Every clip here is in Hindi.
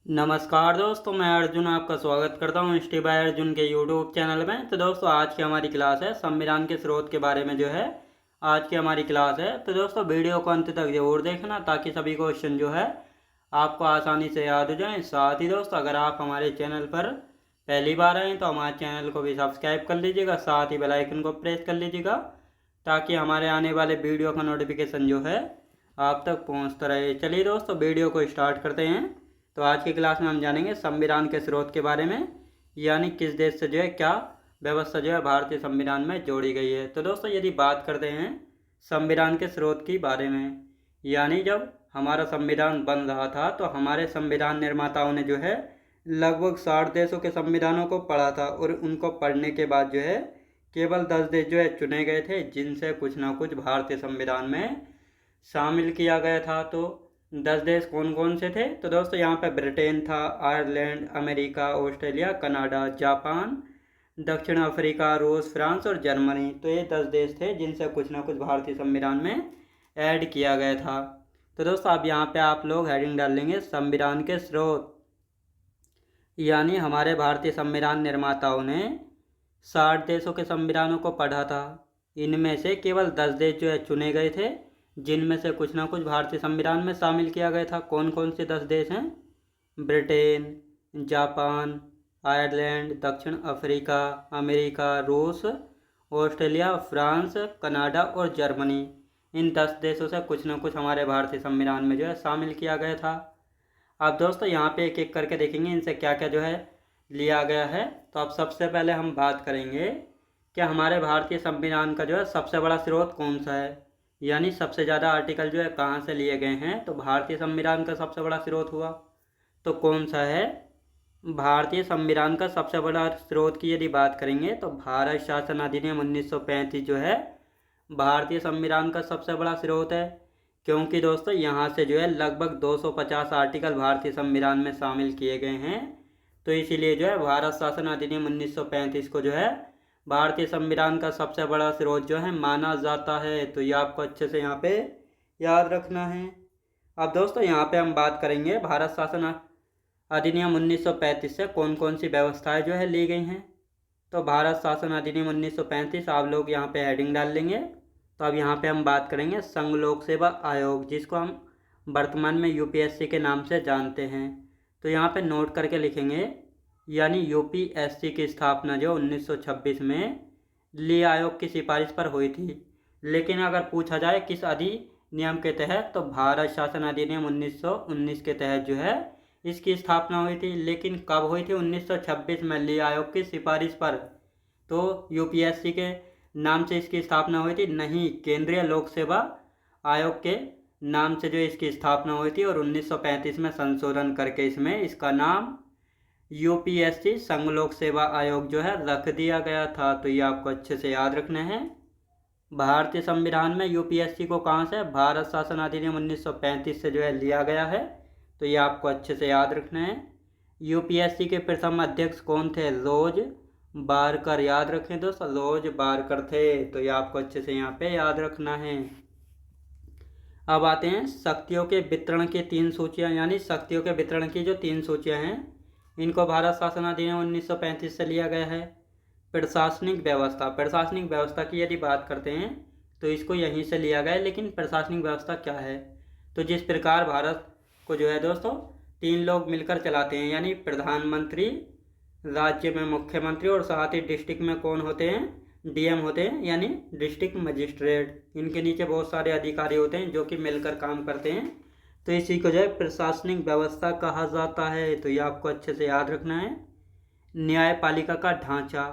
नमस्कार दोस्तों, मैं अर्जुन आपका स्वागत करता हूँ स्टे बाय अर्जुन के यूट्यूब चैनल में। तो दोस्तों, आज की हमारी क्लास है संविधान के स्रोत के बारे में आज की हमारी क्लास है। तो दोस्तों, वीडियो को अंत तक जरूर देखना ताकि सभी क्वेश्चन आपको आसानी से याद हो जाएं। साथ ही दोस्तों, अगर आप हमारे चैनल पर पहली बार आएँ तो हमारे चैनल को भी सब्सक्राइब कर लीजिएगा, साथ ही बेल आइकन को प्रेस कर लीजिएगा ताकि हमारे आने वाले वीडियो का नोटिफिकेशन आप तक पहुँचता रहे। चलिए दोस्तों, वीडियो को स्टार्ट करते हैं। तो आज की क्लास में हम जानेंगे संविधान के स्रोत के बारे में, यानी किस देश से क्या व्यवस्था भारतीय संविधान में जोड़ी गई है। तो दोस्तों, यदि बात करते हैं संविधान के स्रोत के बारे में, यानी जब हमारा संविधान बन रहा था तो हमारे संविधान निर्माताओं ने लगभग 60 देशों के संविधानों को पढ़ा था और उनको पढ़ने के बाद केवल 10 देश चुने गए थे जिनसे कुछ ना कुछ भारतीय संविधान में शामिल किया गया था। तो 10 देश कौन कौन से थे? तो दोस्तों, यहाँ पे ब्रिटेन था, Ireland, America, Australia, Canada, Japan, दक्षिण अफ्रीका, रूस, फ्रांस और जर्मनी। तो ये 10 देश थे जिनसे कुछ ना कुछ भारतीय संविधान में ऐड किया गया था। तो दोस्तों, अब यहाँ पे आप लोग हेडिंग डाल लेंगे संविधान के स्रोत, यानी हमारे भारतीय संविधान निर्माताओं ने 60 देशों के संविधानों को पढ़ा था। इनमें से केवल 10 देश चुने गए थे जिनमें से कुछ ना कुछ भारतीय संविधान में शामिल किया गया था। कौन कौन से 10 देश हैं? ब्रिटेन, जापान, आयरलैंड, दक्षिण अफ्रीका, अमेरिका, रूस, ऑस्ट्रेलिया, फ्रांस, कनाडा और जर्मनी। इन 10 देशों से कुछ ना कुछ हमारे भारतीय संविधान में शामिल किया गया था। अब दोस्तों, यहाँ पे एक एक करके देखेंगे इनसे क्या क्या लिया गया है। तो अब सबसे पहले हम बात करेंगे कि हमारे भारतीय संविधान का सबसे बड़ा स्रोत कौन सा है, यानी सबसे ज़्यादा आर्टिकल कहाँ से लिए गए हैं। तो भारतीय संविधान का सबसे बड़ा स्रोत हुआ तो कौन सा है? भारतीय संविधान का सबसे बड़ा स्रोत की यदि बात करेंगे तो भारत शासन अधिनियम 1935 भारतीय संविधान का सबसे बड़ा स्रोत है, क्योंकि दोस्तों यहाँ से लगभग 250 आर्टिकल भारतीय संविधान में शामिल किए गए हैं। तो इसीलिए भारत शासन अधिनियम 1935 को भारतीय संविधान का सबसे बड़ा स्रोत माना जाता है। तो ये आपको अच्छे से यहाँ पे याद रखना है। अब दोस्तों, यहाँ पे हम बात करेंगे भारत शासन अधिनियम 1935 से कौन कौन सी व्यवस्थाएं ली गई हैं। तो भारत शासन अधिनियम 1935 आप लोग यहाँ पे हेडिंग डाल लेंगे। तो अब यहाँ पे हम बात करेंगे संघ लोक सेवा आयोग, जिसको हम वर्तमान में यूपीएससी के नाम से जानते हैं। तो यहाँ पे नोट करके लिखेंगे, यानी यूपीएससी की स्थापना 1926 में ली आयोग की सिफारिश पर हुई थी। लेकिन अगर पूछा जाए किस अधिनियम के तहत, तो भारत शासन अधिनियम 1919 के तहत इसकी स्थापना हुई थी। लेकिन कब हुई थी? 1926 में ली आयोग की सिफारिश पर। तो यूपीएससी के नाम से इसकी स्थापना हुई थी? नहीं, केंद्रीय लोक सेवा आयोग के नाम से इसकी स्थापना हुई थी और 1935 में संशोधन करके इसमें इसका नाम यूपीएससी संघ लोक सेवा आयोग रख दिया गया था। तो ये आपको अच्छे से याद रखना है। भारतीय संविधान में यूपीएससी को कहाँ से? भारत शासन अधिनियम 1935 से लिया गया है। तो ये आपको अच्छे से याद रखना है। यूपीएससी के प्रथम अध्यक्ष कौन थे? रोज बारकर। याद रखें दोस्तों, रोज बारकर थे। तो ये आपको अच्छे से यहाँ पे याद रखना है। अब आते हैं शक्तियों के वितरण की 3 सूचियाँ, यानी शक्तियों के वितरण की जो 3 सूचियाँ हैं इनको भारत शासन अधिनियम 1935 से लिया गया है। प्रशासनिक व्यवस्था, प्रशासनिक व्यवस्था की यदि बात करते हैं तो इसको यहीं से लिया गया है। लेकिन प्रशासनिक व्यवस्था क्या है? तो जिस प्रकार भारत को दोस्तों 3 लोग मिलकर चलाते हैं, यानी प्रधानमंत्री, राज्य में मुख्यमंत्री और साथ ही डिस्ट्रिक्ट में कौन होते हैं? डीएम होते हैं, यानी डिस्ट्रिक्ट मजिस्ट्रेट। इनके नीचे बहुत सारे अधिकारी होते हैं जो कि मिलकर काम करते हैं। तो इसी को प्रशासनिक व्यवस्था कहा जाता है। तो ये आपको अच्छे से याद रखना है। न्यायपालिका का ढांचा,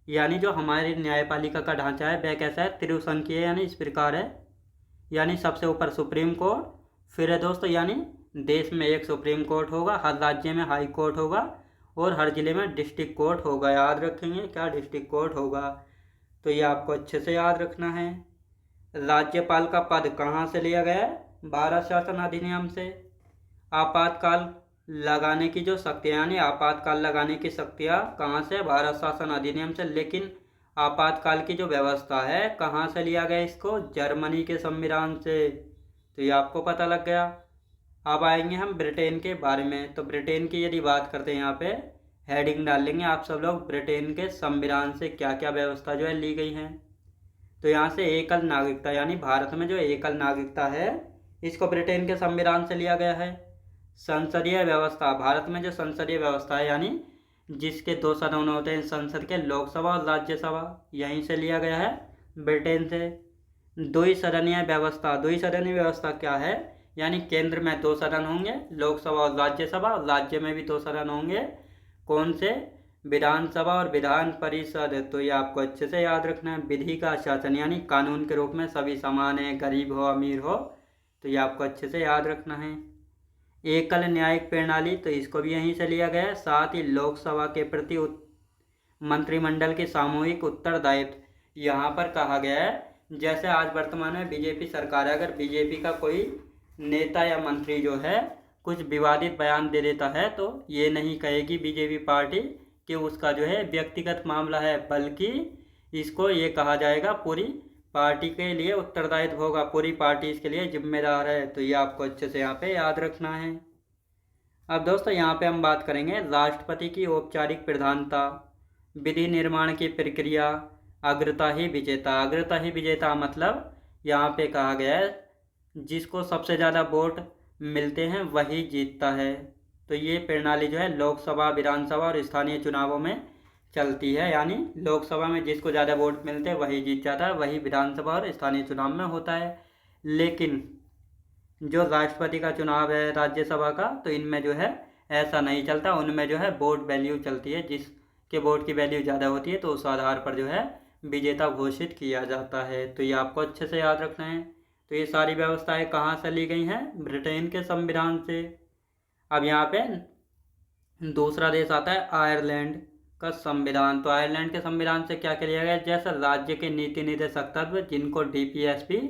यानी जो हमारी न्यायपालिका का ढांचा है वह कैसा है? त्रिसंघीय, यानी इस प्रकार है। यानी सबसे ऊपर सुप्रीम कोर्ट, फिर है दोस्तों यानी देश में एक सुप्रीम कोर्ट होगा, हर राज्य में हाई कोर्ट होगा और हर जिले में डिस्ट्रिक्ट कोर्ट होगा। याद रखेंगे क्या? डिस्ट्रिक्ट कोर्ट होगा। तो ये आपको अच्छे से याद रखना है। राज्यपाल का पद कहाँ से लिया गया है? भारत शासन अधिनियम से। आपातकाल लगाने की जो शक्तियाँ, यानी आपातकाल लगाने की शक्तियाँ कहाँ से? भारत शासन अधिनियम से। लेकिन आपातकाल की जो व्यवस्था है कहाँ से लिया गया इसको? जर्मनी के संविधान से। तो ये आपको पता लग गया। अब आएंगे हम ब्रिटेन के बारे में। तो ब्रिटेन की यदि बात करते हैं, यहाँ पे हेडिंग डाल लेंगे आप सब लोग, ब्रिटेन के संविधान से क्या क्या व्यवस्था जो है ली गई है। तो यहाँ से एकल नागरिकता, यानी भारत में जो एकल नागरिकता है, इसको ब्रिटेन के संविधान से लिया गया है। संसदीय व्यवस्था, भारत में जो संसदीय व्यवस्था है, यानी जिसके 2 सदन होते हैं संसद के, लोकसभा और राज्यसभा, यहीं से लिया गया है ब्रिटेन से। द्विसदनीय व्यवस्था, द्विसदनीय व्यवस्था क्या है, यानी केंद्र में 2 सदन होंगे, लोकसभा और राज्यसभा, और राज्य में भी 2 सदन होंगे। कौन से? विधानसभा और विधान परिषद। तो ये आपको अच्छे से याद रखना है। विधि का शासन, यानी कानून के रूप में सभी समान है, गरीब हो अमीर हो, तो ये आपको अच्छे से याद रखना है। एकल न्यायिक प्रणाली, तो इसको भी यहीं से लिया गया है। साथ ही लोकसभा के प्रति मंत्रिमंडल के सामूहिक उत्तरदायित्व, यहाँ पर कहा गया है जैसे आज वर्तमान में बीजेपी सरकार है, अगर बीजेपी का कोई नेता या मंत्री जो है कुछ विवादित बयान दे देता है, तो ये नहीं कहेगी बीजेपी पार्टी कि उसका जो है व्यक्तिगत मामला है, बल्कि इसको ये कहा जाएगा पूरी पार्टी के लिए उत्तरदायित्व होगा, पूरी पार्टी इसके लिए जिम्मेदार है। तो ये आपको अच्छे से यहाँ पे याद रखना है। अब दोस्तों यहाँ पे हम बात करेंगे राष्ट्रपति की औपचारिक प्रधानता, विधि निर्माण की प्रक्रिया, अग्रता ही विजेता। अग्रता ही विजेता मतलब यहाँ पे कहा गया है जिसको सबसे ज़्यादा वोट मिलते हैं वही जीतता है। तो ये प्रणाली जो है लोकसभा, विधानसभा और स्थानीय चुनावों में चलती है, यानी लोकसभा में जिसको ज़्यादा वोट मिलते हैं वही जीत जाता है, वही विधानसभा और स्थानीय चुनाव में होता है। लेकिन जो राष्ट्रपति का चुनाव है, राज्यसभा का, तो इनमें जो है ऐसा नहीं चलता। उनमें जो है वोट वैल्यू चलती है, जिसके वोट की वैल्यू ज़्यादा होती है तो उस आधार पर जो है विजेता घोषित किया जाता है। तो ये आपको अच्छे से याद रखना है। तो ये सारी व्यवस्थाएं कहाँ से ली गई हैं? ब्रिटेन के संविधान से। अब यहाँ पे दूसरा देश आता है आयरलैंड का संविधान। तो आयरलैंड के संविधान से क्या क्या लिया गया? जैसे राज्य के नीति निर्देशक तत्व, जिनको DPSP,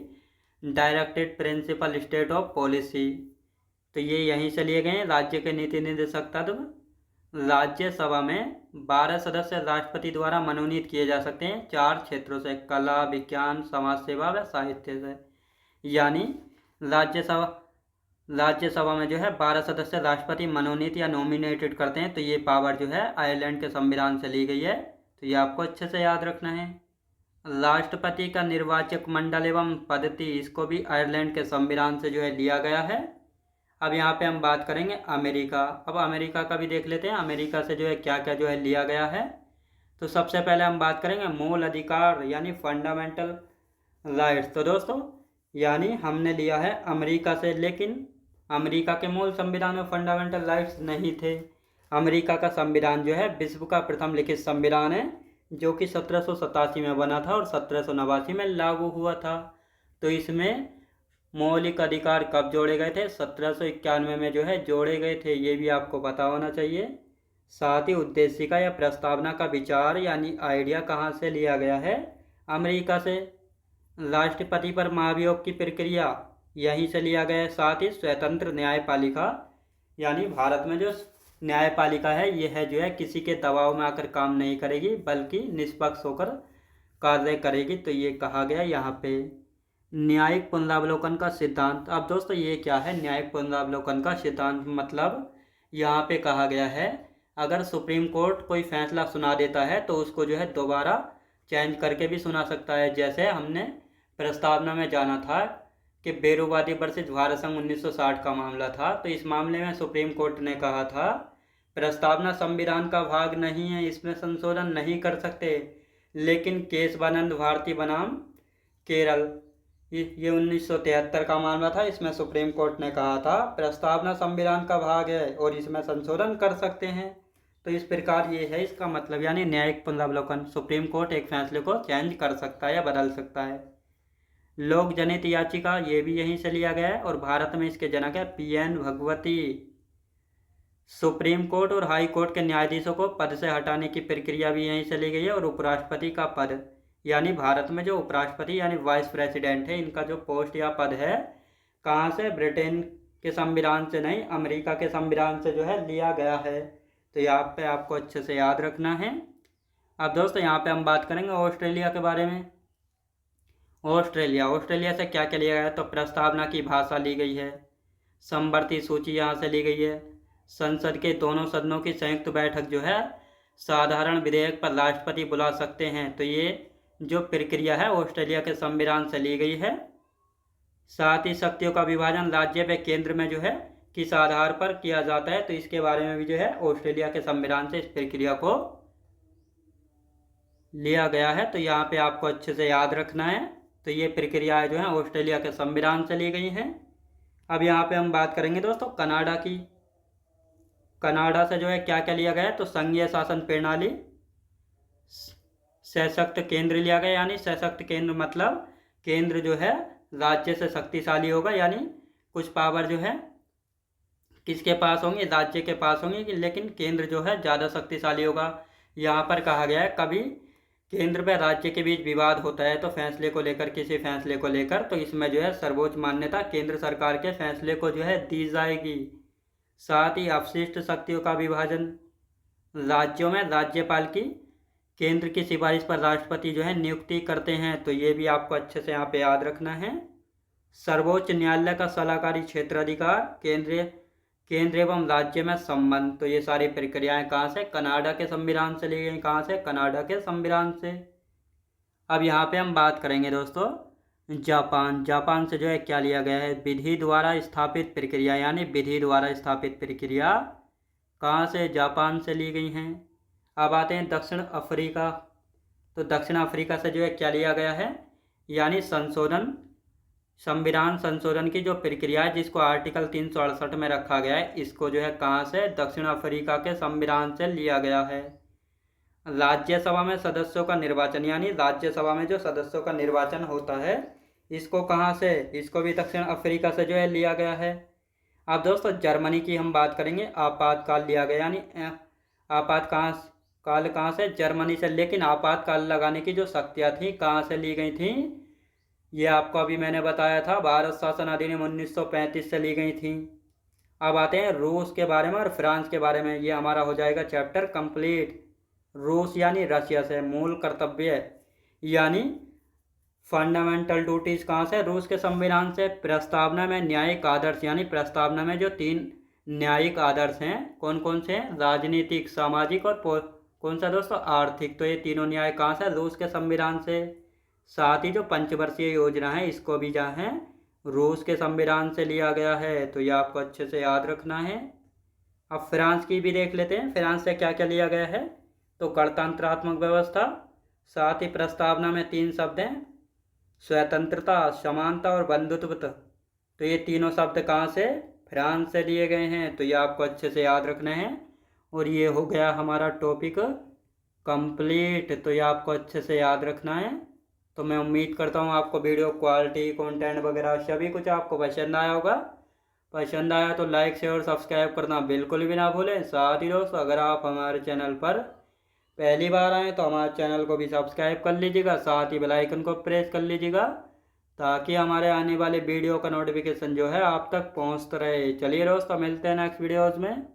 directed principle state of policy, तो ये यहीं से लिए गए हैं राज्य के नीति निर्देशक तत्व। राज्यसभा में 12 सदस्य राष्ट्रपति द्वारा मनोनीत किए जा सकते हैं 4 क्षेत्रों से, कला, विज्ञान, समाज सेवा व साहित्य से। यानी राज्यसभा में जो है 12 सदस्य राष्ट्रपति मनोनीत या नॉमिनेटेड करते हैं। तो ये पावर जो है आयरलैंड के संविधान से ली गई है। तो ये आपको अच्छे से याद रखना है। राष्ट्रपति का निर्वाचक मंडल एवं पद्धति, इसको भी आयरलैंड के संविधान से जो है लिया गया है। अब यहाँ पे हम बात करेंगे अमेरिका। अब अमेरिका का भी देख लेते हैं, अमेरिका से जो है क्या क्या जो है लिया गया है। तो सबसे पहले हम बात करेंगे मूल अधिकार, यानी फंडामेंटल राइट्स। तो दोस्तों यानी हमने लिया है अमेरिका से, लेकिन अमेरिका के मूल संविधान में फंडामेंटल राइट्स नहीं थे। अमेरिका का संविधान जो है विश्व का प्रथम लिखित संविधान है, जो कि 1787 में बना था और 1789 में लागू हुआ था। तो इसमें मौलिक अधिकार कब जोड़े गए थे? 1791 में जो है जोड़े गए थे, ये भी आपको पता होना चाहिए। साथ ही उद्देशिका या प्रस्तावना का विचार यानी आइडिया कहाँ से लिया गया है? अमेरिका से। राष्ट्रपति पर महाभियोग की प्रक्रिया यहीं से लिया गया है। साथ ही स्वतंत्र न्यायपालिका, यानी भारत में जो न्यायपालिका है ये है जो है किसी के दबाव में आकर काम नहीं करेगी, बल्कि निष्पक्ष होकर कार्य करेगी। तो ये कहा गया यहाँ पे। न्यायिक पुनरावलोकन का सिद्धांत। अब दोस्तों ये क्या है न्यायिक पुनरावलोकन का सिद्धांत? मतलब यहाँ पे कहा गया है अगर सुप्रीम कोर्ट कोई फैसला सुना देता है तो उसको जो है दोबारा चेंज करके भी सुना सकता है। जैसे हमने प्रस्तावना में जाना था कि बेरोवादी वर्सेज भारत संघ 1960 का मामला था, तो इस मामले में सुप्रीम कोर्ट ने कहा था प्रस्तावना संविधान का भाग नहीं है, इसमें संशोधन नहीं कर सकते। लेकिन केशवानंद भारती बनाम केरल, ये 1973 का मामला था, इसमें सुप्रीम कोर्ट ने कहा था प्रस्तावना संविधान का भाग है और इसमें संशोधन कर सकते हैं। तो इस प्रकार ये है इसका मतलब, यानी न्यायिक पुनरावलोकन, सुप्रीम कोर्ट एक फैसले को चेंज कर सकता है या बदल सकता है। लोक जनहित याचिका, ये भी यहीं से लिया गया है और भारत में इसके जनक है PN भगवती। सुप्रीम कोर्ट और हाई कोर्ट के न्यायाधीशों को पद से हटाने की प्रक्रिया भी यहीं से ली गई है। और उपराष्ट्रपति का पद, यानी भारत में जो उपराष्ट्रपति यानी वाइस प्रेसिडेंट है, इनका जो पोस्ट या पद है कहाँ से? ब्रिटेन के संविधान से नहीं, अमेरिका के संविधान से जो है लिया गया है। तो यहाँ पे आपको अच्छे से याद रखना है। अब दोस्तों यहाँ पे हम बात करेंगे ऑस्ट्रेलिया के बारे में। ऑस्ट्रेलिया से क्या क्या लिया गया है? तो प्रस्तावना की भाषा ली गई है, समवर्ती सूची यहाँ से ली गई है। संसद के दोनों सदनों की संयुक्त बैठक जो है साधारण विधेयक पर राष्ट्रपति बुला सकते हैं। तो ये जो प्रक्रिया है ऑस्ट्रेलिया के संविधान से ली गई है। साथ ही शक्तियों का विभाजन राज्य व केंद्र में जो है किस आधार पर किया जाता है, तो इसके बारे में भी जो है ऑस्ट्रेलिया के संविधान से इस प्रक्रिया को लिया गया है। तो यहाँ पे आपको अच्छे से याद रखना है। तो ये प्रक्रियाएं जो है ऑस्ट्रेलिया के संविधान से ली गई हैं। अब यहाँ पे हम बात करेंगे दोस्तों कनाडा की। कनाडा से जो है क्या क्या लिया गया है, तो संघीय शासन प्रणाली, सशक्त केंद्र लिया गया। यानी सशक्त केंद्र मतलब केंद्र जो है राज्य से शक्तिशाली होगा, यानी कुछ पावर जो है किसके पास होंगे, राज्य के पास होंगे, लेकिन केंद्र जो है ज़्यादा शक्तिशाली होगा। यहाँ पर कहा गया है कभी केंद्र व राज्य के बीच विवाद होता है तो फैसले को लेकर, किसी फैसले को लेकर, तो इसमें जो है सर्वोच्च मान्यता केंद्र सरकार के फैसले को जो है दी जाएगी। साथ ही अपशिष्ट शक्तियों का विभाजन, राज्यों में राज्यपाल की केंद्र की सिफारिश पर राष्ट्रपति जो है नियुक्ति करते हैं। तो ये भी आपको अच्छे से यहाँ पे याद रखना है। सर्वोच्च न्यायालय का सलाहकारी क्षेत्राधिकार, केंद्र एवं राज्य में संबंध, तो ये सारी प्रक्रियाएं कहाँ से, कनाडा के संविधान से ली गई। कहाँ से, कनाडा के संविधान से। अब यहाँ पे हम बात करेंगे दोस्तों जापान। जापान से जो है क्या लिया गया है, विधि द्वारा स्थापित प्रक्रिया, यानी विधि द्वारा स्थापित प्रक्रिया कहाँ से, जापान से ली गई हैं। अब आते हैं दक्षिण अफ्रीका। तो दक्षिण अफ्रीका से जो है क्या लिया गया है, यानी संविधान संशोधन की जो प्रक्रिया है जिसको आर्टिकल 368 में रखा गया है, इसको जो है कहाँ से, दक्षिण अफ्रीका के संविधान से लिया गया है। राज्यसभा में सदस्यों का निर्वाचन, यानी राज्यसभा में जो सदस्यों का निर्वाचन होता है इसको कहाँ से, इसको भी दक्षिण अफ्रीका से जो है लिया गया है। अब दोस्तों जर्मनी की हम बात करेंगे। आपातकाल लिया गया, यानी आपातकाल कहाँ से, जर्मनी से। लेकिन आपातकाल लगाने की जो शक्तियाँ थी कहाँ से ली गई थी, ये आपको अभी मैंने बताया था, भारत शासन अधिनियम 1935 से ली गई थी। अब आते हैं रूस के बारे में और फ्रांस के बारे में। ये हमारा हो जाएगा चैप्टर कंप्लीट। रूस यानी रशिया से। मूल कर्तव्य यानी फंडामेंटल ड्यूटीज कहाँ से, रूस के संविधान से। प्रस्तावना में न्यायिक आदर्श, यानी प्रस्तावना में जो 3 न्यायिक आदर्श हैं कौन कौन से हैं, राजनीतिक, सामाजिक और कौन सा दोस्तों, आर्थिक। तो ये तीनों न्याय कहाँ से, रूस के संविधान से। साथ ही जो पंचवर्षीय योजना है इसको भी जहाँ है रूस के संविधान से लिया गया है। तो ये आपको अच्छे से याद रखना है। अब फ्रांस की भी देख लेते हैं, फ्रांस से क्या क्या लिया गया है। तो गणतंत्रात्मक व्यवस्था, साथ ही प्रस्तावना में 3 शब्द हैं, स्वतंत्रता, समानता और बंधुत्व। तो ये तीनों शब्द कहाँ से, फ्रांस से लिए गए हैं। तो ये आपको अच्छे से याद रखना है। और ये हो गया हमारा टॉपिक कंप्लीट। तो ये आपको अच्छे से याद रखना है। तो मैं उम्मीद करता हूँ आपको वीडियो क्वालिटी, कंटेंट वगैरह सभी कुछ आपको पसंद आया होगा। पसंद आया तो लाइक, शेयर और सब्सक्राइब करना बिल्कुल भी ना भूलें। साथ ही दोस्तों अगर आप हमारे चैनल पर पहली बार आएँ तो हमारे चैनल को भी सब्सक्राइब कर लीजिएगा, साथ ही बेल आइकन को प्रेस कर लीजिएगा ताकि हमारे आने वाले वीडियो का नोटिफिकेशन जो है आप तक पहुँचता रहे। चलिए दोस्तों मिलते हैं नेक्स्ट वीडियोज़ में।